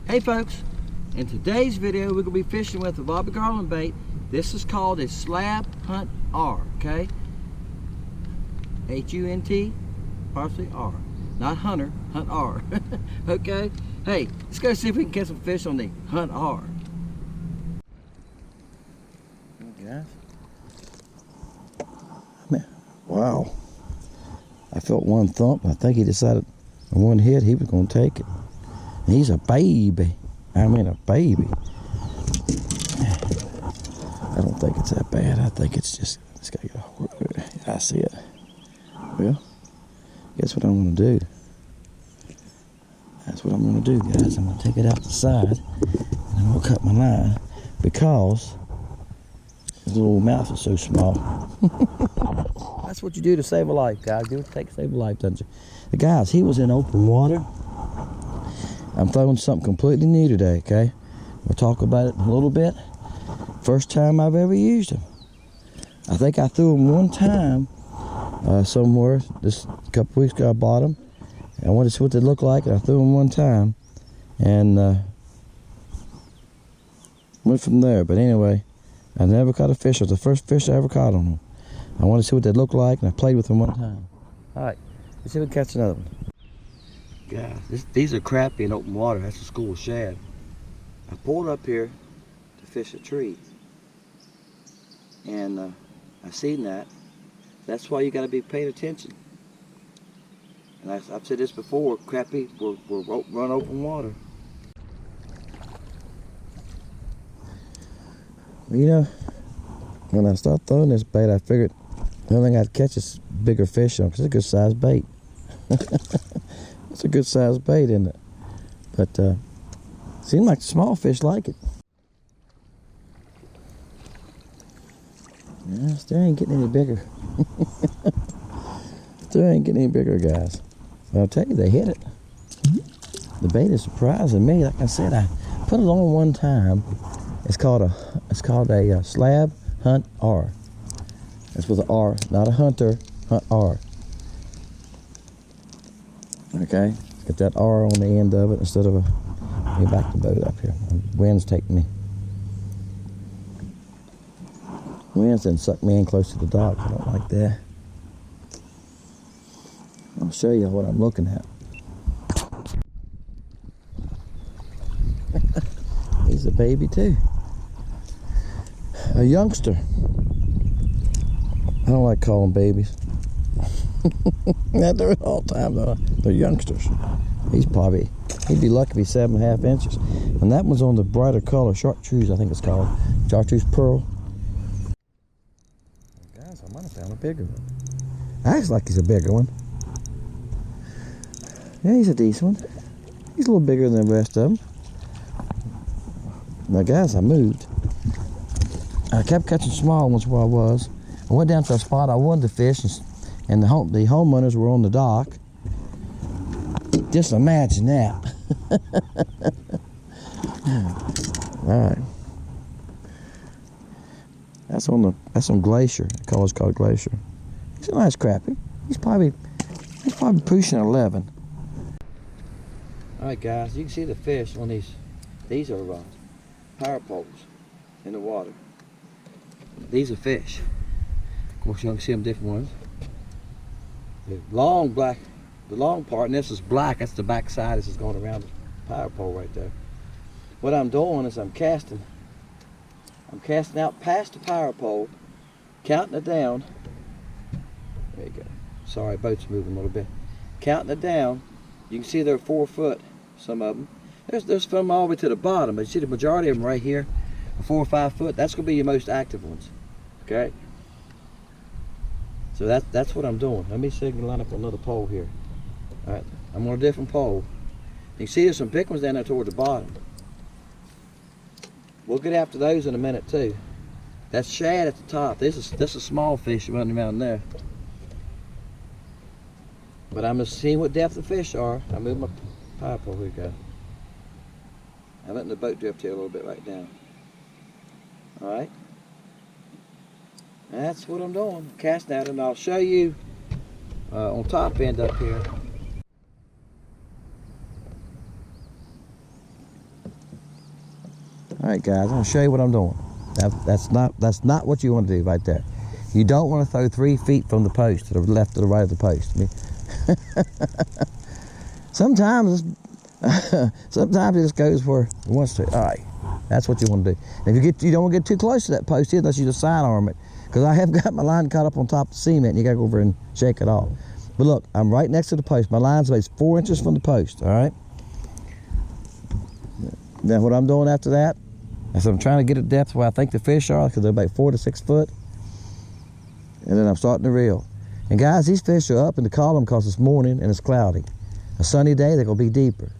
Hey folks, in today's video we're going to be fishing with a Bobby Garland bait. This is called a Slab HuntR, okay? H-U-N-T, partially R. Not Hunter, HuntR. Okay? Hey, let's go see if we can catch some fish on the HuntR. Guys. Man, wow. I felt one thump. I think he decided on one hit he was going to take it. And he's a baby. I mean a baby. I don't think it's that bad. I think it's just, it's got to get a hold of it. I see it. Well, guess what I'm going to do? That's what I'm going to do, guys. I'm going to take it out the side and I'm going to cut my line because his little mouth is so small. That's what you do to save a life, guys. Do what it takes to save a life, doesn't you? The guys, he was in open water. I'm throwing something completely new today, okay? We'll talk about it in a little bit. First time I've ever used him. I think I threw him one time somewhere. Just a couple weeks ago I bought him. I wanted to see what they look like, and I threw him one time. And went from there. But anyway, I never caught a fish. It was the first fish I ever caught on him. I wanted to see what they look like, and I played with them one time. Alright, let's see if we can catch another one. Guys, these are crappie in open water. That's a school of shad. I pulled up here to fish a tree. And I seen that. That's why you got to be paying attention. And I've said this before, crappie will run open water. You know, when I start throwing this bait, I figured the only thing I'd catch is bigger fish on because it's a good sized bait. It's a good sized bait, isn't it? But seems like small fish like it. Yeah, still ain't getting any bigger. Still ain't getting any bigger, guys. But I'll tell you, they hit it. The bait is surprising me. Like I said, I put it on one time. It's called a Slab HuntR. That's with an R, not a Hunter, HuntR. Okay, get that R on the end of it instead of a. Let me back the boat up here. The wind's taking me. Winds didn't suck me in close to the dock. I don't like that. I'll show you what I'm looking at. He's a baby too. A youngster. I don't like calling babies. They're all the time though. They're youngsters. He'd be lucky if he's 7.5 inches. And that one's on the brighter color, chartreuse I think it's called. Chartreuse Pearle. Guys, I might have found a bigger one. Acts like he's a bigger one. Yeah, he's a decent one. He's a little bigger than the rest of them. Now guys, I moved. I kept catching small ones where I was. I went down to a spot I wanted to fish, and the homeowners were on the dock. Just imagine that. All right. That's on Glasier. The color's called Glasier. He's a nice crappie. He's probably pushing 11. All right, guys. You can see the fish on these. These are power poles in the water. These are fish. Of course, you can see them different ones. The long part, and this is black. That's the back side. This is going around the power pole right there. What I'm doing is I'm casting out past the power pole, counting it down. There you go. Sorry, boat's moving a little bit. Counting it down. You can see they're 4 foot. Some of them. There's some all the way to the bottom, but you see the majority of them right here are 4 or 5 foot. That's going to be your most active ones. Okay. So that's what I'm doing. Let me see if I can line up another pole here. All right, I'm on a different pole. You can see there's some big ones down there toward the bottom. We'll get after those in a minute too. That's shad at the top. This is small fish running around there. But I'm just seeing what depth the fish are. I move my power pole. Here we go. I'm letting the boat drift here a little bit right now. All right. That's what I'm doing. I'm casting out, and I'll show you on top end up here. Alright guys, I'm going to show you what I'm doing. That's not what you want to do right there. You don't want to throw 3 feet from the post to the left or the right of the post. I mean, sometimes it just goes where it wants to. Alright, that's what you want to do. And if you don't want to get too close to that post either, unless you just sidearm it. Because I have got my line caught up on top of the cement and you got to go over and shake it off. But look, I'm right next to the post. My line's about 4 inches from the post, alright? Now what I'm doing after that is I'm trying to get a depth where I think the fish are, because they're about 4 to 6 foot. And then I'm starting to reel. And guys, these fish are up in the column because it's morning and it's cloudy. A sunny day, they're going to be deeper.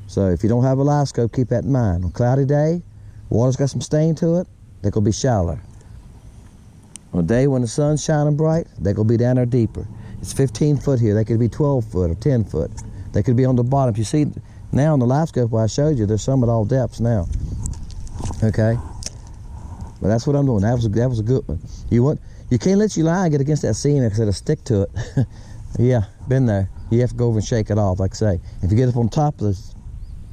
So if you don't have a LiveScope, keep that in mind. On a cloudy day, water's got some stain to it, they're going to be shallower. On a day when the sun's shining bright, they're going to be down there deeper. It's 15 foot here. They could be 12 foot or 10 foot. They could be on the bottom. You see now on the LiveScope where I showed you, there's some at all depths now. Okay? But that's what I'm doing. That was a good one. You can't let your line get against that cement because it'll stick to it. Yeah, been there. You have to go over and shake it off, like I say. If you get up on top of this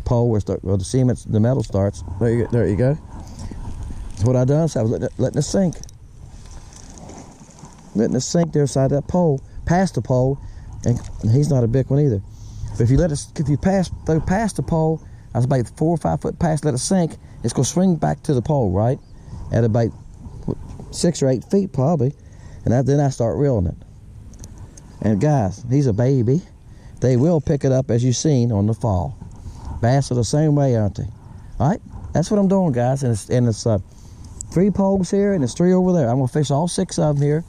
pole where the cement, the metal starts, there you go. That's what I done. So I was letting it sink. Letting it sink there beside that pole, past the pole, and he's not a big one either. But if you go past the pole, I was about 4 or 5 foot past, let it sink, it's gonna swing back to the pole, right? At about 6 or 8 feet probably, and then I start reeling it. And guys, he's a baby. They will pick it up as you've seen on the fall. Bass are the same way, aren't they? All right, that's what I'm doing, guys. And it's 3 poles here and it's 3 over there. I'm gonna fish all 6 of them here.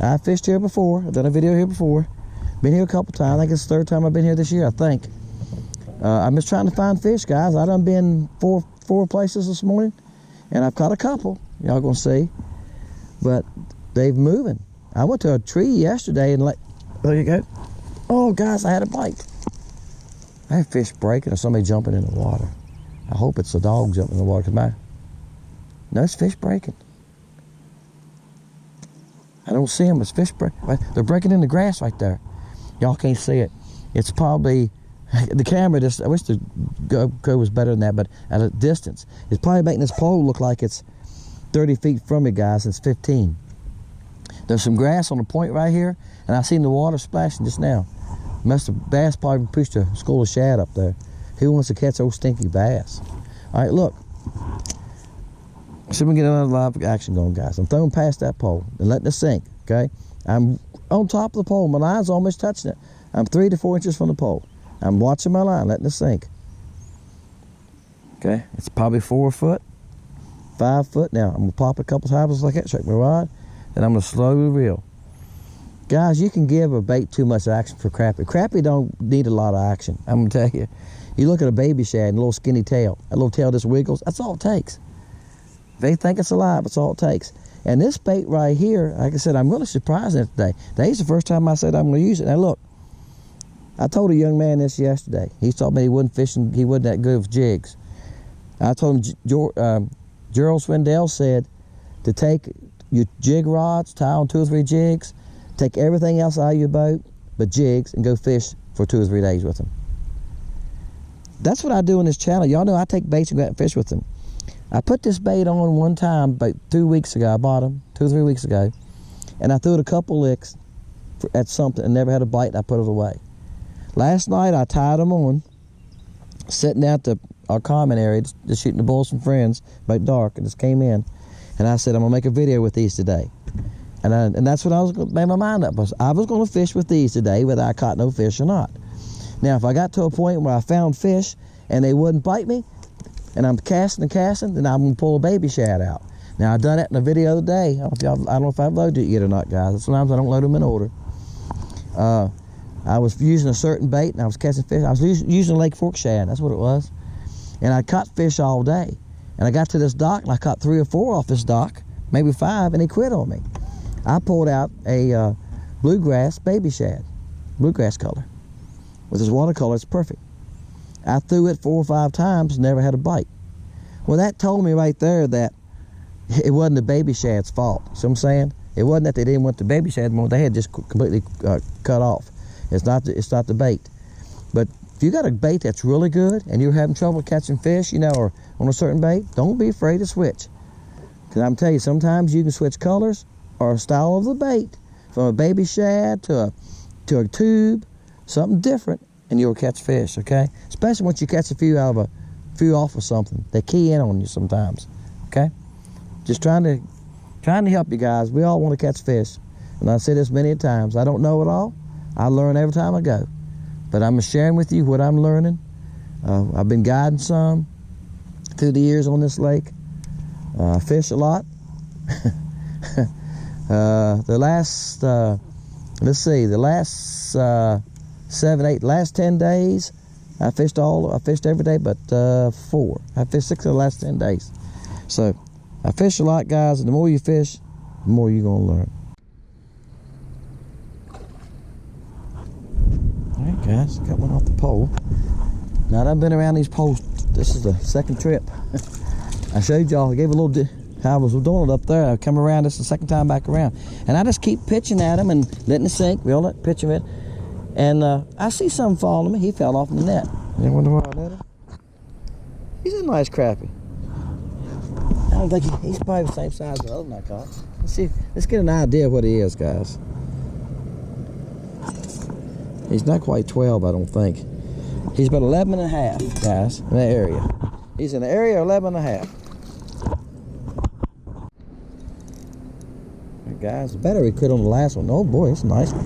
I fished here before. I've done a video here before. Been here a couple times. I think it's the 3rd time I've been here this year, I think. I'm just trying to find fish, guys. I done been four places this morning, and I've caught a couple. Y'all gonna see. But they've moving. I went to a tree yesterday and there you go. Oh, guys, I had a bite. I had fish breaking or somebody jumping in the water. I hope it's a dog jumping in the water. No, it's fish breaking. I don't see them. It's fish breaking. They're breaking in the grass right there. Y'all can't see it. It's probably the camera. I wish the GoPro was better than that, but at a distance, it's probably making this pole look like it's 30 feet from me, guys. It's 15. There's some grass on the point right here, and I seen the water splashing just now. Bass probably pushed a school of shad up there. Who wants to catch old stinky bass? All right, look. See if we can get another live action going, guys. I'm throwing past that pole and letting it sink, okay? I'm on top of the pole. My line's almost touching it. I'm 3 to 4 inches from the pole. I'm watching my line, letting it sink. Okay, it's probably 4 foot, 5 foot. Now, I'm going to pop a couple times like that, shake my rod, then I'm going to slowly reel. Guys, you can give a bait too much action for crappie. Crappie don't need a lot of action, I'm going to tell you. You look at a baby shad and a little skinny tail. That little tail just wiggles. That's all it takes. If they think it's alive, that's all it takes. And this bait right here, like I said, I'm really surprised at it today. Today's the first time I said I'm going to use it. Now look, I told a young man this yesterday. He told me he wasn't fishing, he wasn't that good with jigs. I told him, Gerald Swindell said to take your jig rods, tie on 2 or 3 jigs, take everything else out of your boat but jigs, and go fish for 2 or 3 days with them. That's what I do on this channel. Y'all know I take baits and go out and fish with them. I put this bait on one time about 2 weeks ago. I bought them 2 or 3 weeks ago, and I threw it a couple licks at something and never had a bite, and I put it away. Last night I tied them on, sitting out our common area, just shooting the bulls from friends, about dark, and just came in, and I said I'm gonna make a video with these today, and that's what I was made my mind up. I was gonna fish with these today, whether I caught no fish or not. Now, if I got to a point where I found fish and they wouldn't bite me, and I'm casting and casting, then I'm gonna pull a baby shad out. Now, I done that in a video the other day. I don't know if I've loaded it yet or not, guys. Sometimes I don't load them in order. I was using a certain bait and I was catching fish. I was using Lake Fork shad, that's what it was. And I caught fish all day. And I got to this dock and I caught 3 or 4 off this dock, maybe 5, and he quit on me. I pulled out a bluegrass baby shad, bluegrass color. With this watercolor, it's perfect. I threw it 4 or 5 times, never had a bite. Well, that told me right there that it wasn't the baby shad's fault. See what I'm saying? It wasn't that they didn't want the baby shad more, they had just completely cut off. It's not the bait. But if if you got a bait that's really good and you're having trouble catching fish, you know, or on a certain bait, don't be afraid to switch. Because I'm telling you, sometimes you can switch colors or style of the bait from a baby shad to a tube, something different, and you'll catch fish, okay? Especially once you catch a few off of something. They key in on you sometimes, okay? Just trying to help you guys. We all want to catch fish. And I've said this many times. I don't know it all. I learn every time I go. But I'm sharing with you what I'm learning. I've been guiding some through the years on this lake. I fish a lot. The last, let's see, the last 10 days, I fished every day but 4. I fished 6 of the last 10 days. So I fish a lot, guys, and the more you fish, the more you're gonna learn. All right, guys, got one off the pole. Now I've been around these poles. This is the second trip. I showed y'all, I gave a little how I was doing it up there. I come around, this is the second time back around. And I just keep pitching at them and letting it sink, reel it, pitch him it. And I see something following me. He fell off in the net. You wonder why I let him? He's a nice crappie. I don't think he's probably the same size as the other one I caught. Let's see, let's get an idea of what he is, guys. He's not quite 12, I don't think. He's about 11 and a half, guys, in that area. He's in the area of 11 and a half. Guys, the battery quit on the last one. Oh boy, it's a nice one.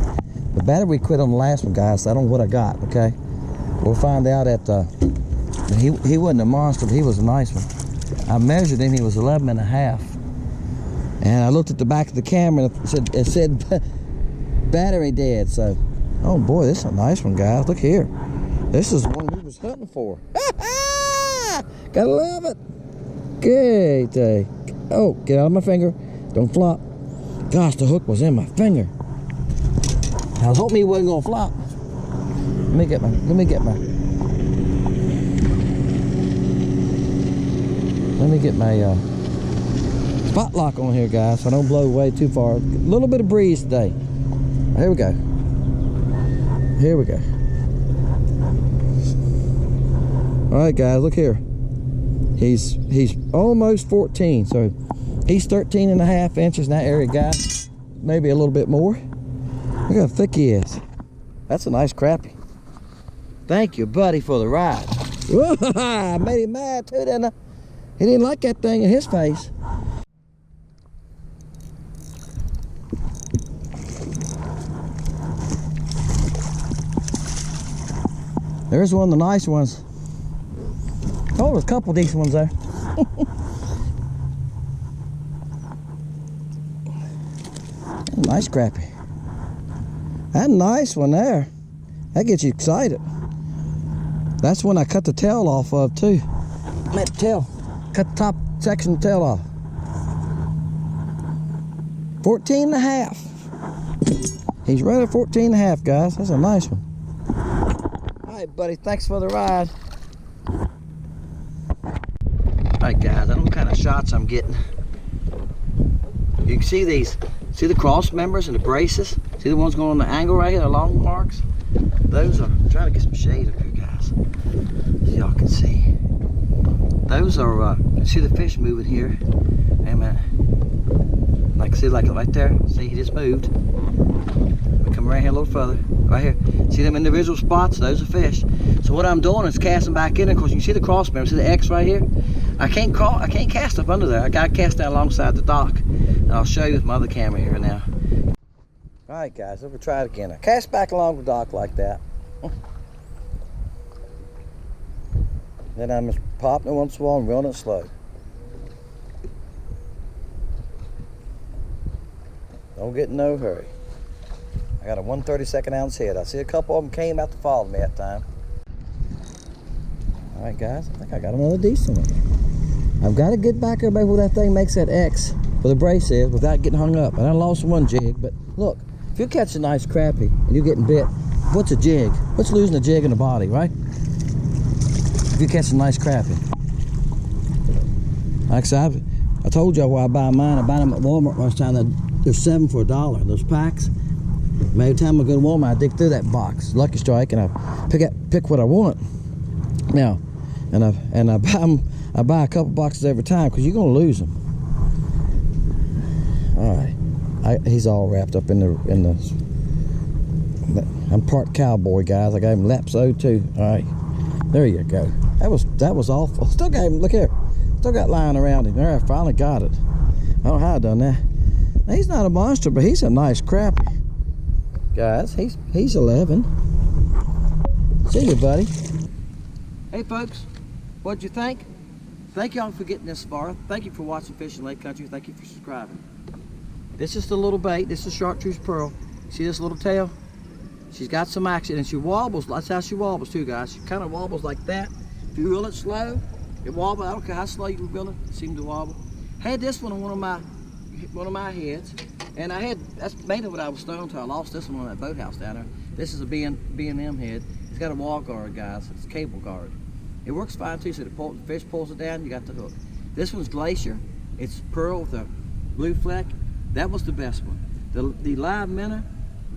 The battery quit on the last one, guys, so I don't know what I got, okay? We'll find out at, he wasn't a monster, but he was a nice one. I measured him, he was 11 and a half. And I looked at the back of the camera and it said battery dead, so. Oh boy, this is a nice one, guys. Look here. This is the one we was hunting for. Gotta love it. Okay, oh, get out of my finger. Don't flop. Gosh, the hook was in my finger. I was hoping he wasn't gonna flop. Let me get my spot lock on here, guys, so I don't blow away too far. A little bit of breeze today. Here we go. Here we go. All right, guys, look here. He's almost 14, so he's 13 and a half inches in that area, guys. Maybe a little bit more. Look how thick he is. That's a nice crappie. Thank you, buddy, for the ride. Whoa, I made him mad too, didn't I? He didn't like that thing in his face. There's one of the nice ones. Oh, there's a couple decent ones there. Nice crappie. That nice one there. That gets you excited. That's when I cut the tail off of too. That tail. Cut the top section of the tail off. 14 and a half. He's right at 14 and a half, guys. That's a nice one. Alright, buddy, thanks for the ride. Alright, guys, I don't know what kind of shots I'm getting. You can see these. See the cross members and the braces? See the ones going on the angle right here, the long marks? Those are, I'm trying to get some shade up here, guys, so y'all can see. Those are, see the fish moving here? Wait a minute. Like, see, like right there? See, he just moved. We come right here a little further. Right here. See them individual spots? Those are fish. So what I'm doing is casting back in. Of course, you can see the cross members. See the X right here? I can't cast up under there. I gotta cast down alongside the dock. And I'll show you with my other camera here now. Alright, guys, let's try it again. I cast back along the dock like that. Then I'm just popping it once in a while and reeling it slow. Don't get in no hurry. I got a 1/32 ounce head. I see a couple of them came out to follow me that time. Alright, guys, I think I got another decent one. I've got to get back there before that thing makes that X where the brace is without getting hung up. And I lost one jig, but look, if you catch a nice crappie and you're getting bit, what's a jig? What's losing a jig in the body, right? If you catch a nice crappie. Like I said, I told y'all where I buy mine. I buy them at Walmart last time. They're $7 for $1, those packs. Every time I go to Walmart, I dig through that box, Lucky Strike, and I pick what I want. Now, and I buy a couple boxes every time because you're gonna lose them. All right, he's all wrapped up in the. I'm part cowboy, guys. I gave him Lapso too. All right, there you go. That was awful. Still got him. Look here. Still got lying around him. There, I finally got it. I don't know how I done that. Now, he's not a monster, but he's a nice crappie. Guys, he's 11. See you, buddy. Hey, folks. What'd you think? Thank y'all for getting this far. Thank you for watching Fishing Lake Country. Thank you for subscribing. This is the little bait. This is Chartreuse Pearle. See this little tail? She's got some action, and she wobbles. That's how she wobbles too, guys. She kind of wobbles like that. If you reel it slow, it wobbles. I don't care how slow you reel it. It seems to wobble. Had this one on one of my heads, and that's mainly what I was thrown to. I lost this one on that boathouse down there. This is a B&M head. It's got a wall guard, guys. It's a cable guard. It works fine too. So the fish pulls it down. You got the hook. This one's Glasier. It's Pearle with a blue fleck. That was the best one. The live Minnow.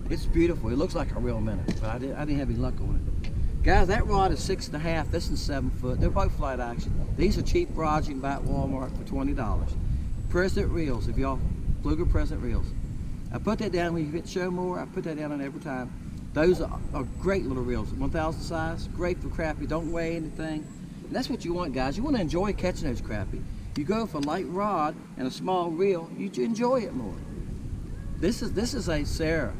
It's beautiful. It looks like a real Minnow, but I didn't have any luck on it. Guys, that rod is 6.5. This is 7 foot. They're both flight action. These are cheap rods you can buy at Walmart for $20. President reels, if y'all Fluger President reels. I put that down when you hit show more. I put that down on every time. Those are great little reels, 1,000 size, great for crappie. Don't weigh anything. And that's what you want, guys. You want to enjoy catching those crappie. You go for a light rod and a small reel, you enjoy it more. This is a Sahara.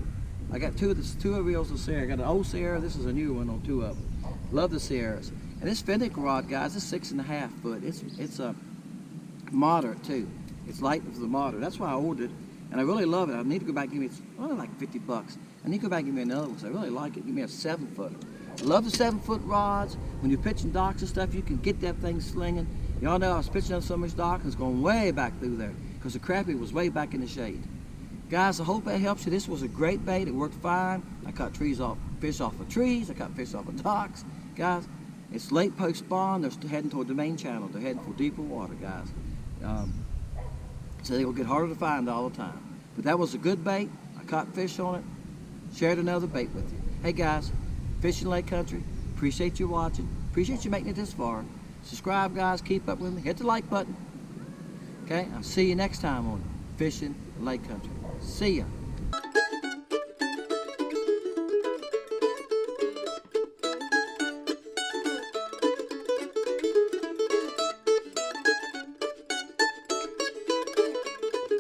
I got two reels of Sahara. I got an old Sahara. This is a new one on 2 of them. Love the Saharas. And this Finwick rod, guys, is 6.5 foot. It's a moderate too. It's light for the moderate. That's why I ordered it, and I really love it. I need to go back and give me only like 50 bucks. I need to go back and give me another one. So I really like it. Give me a 7 foot. I love the 7 foot rods. When you're pitching docks and stuff, you can get that thing slinging. Y'all know I was pitching on so much dock and it's going way back through there because the crappie was way back in the shade. Guys, I hope that helps you. This was a great bait. It worked fine. I caught fish off of trees. I caught fish off of docks. Guys, it's late post spawn. They're heading toward the main channel. They're heading for deeper water, guys. So they will get harder to find all the time. But that was a good bait. I caught fish on it. Shared another bait with you. Hey guys, Fishing Lake Country. Appreciate you watching. Appreciate you making it this far. Subscribe, guys. Keep up with me. Hit the like button. Okay, I'll see you next time on Fishing Lake Country. See ya.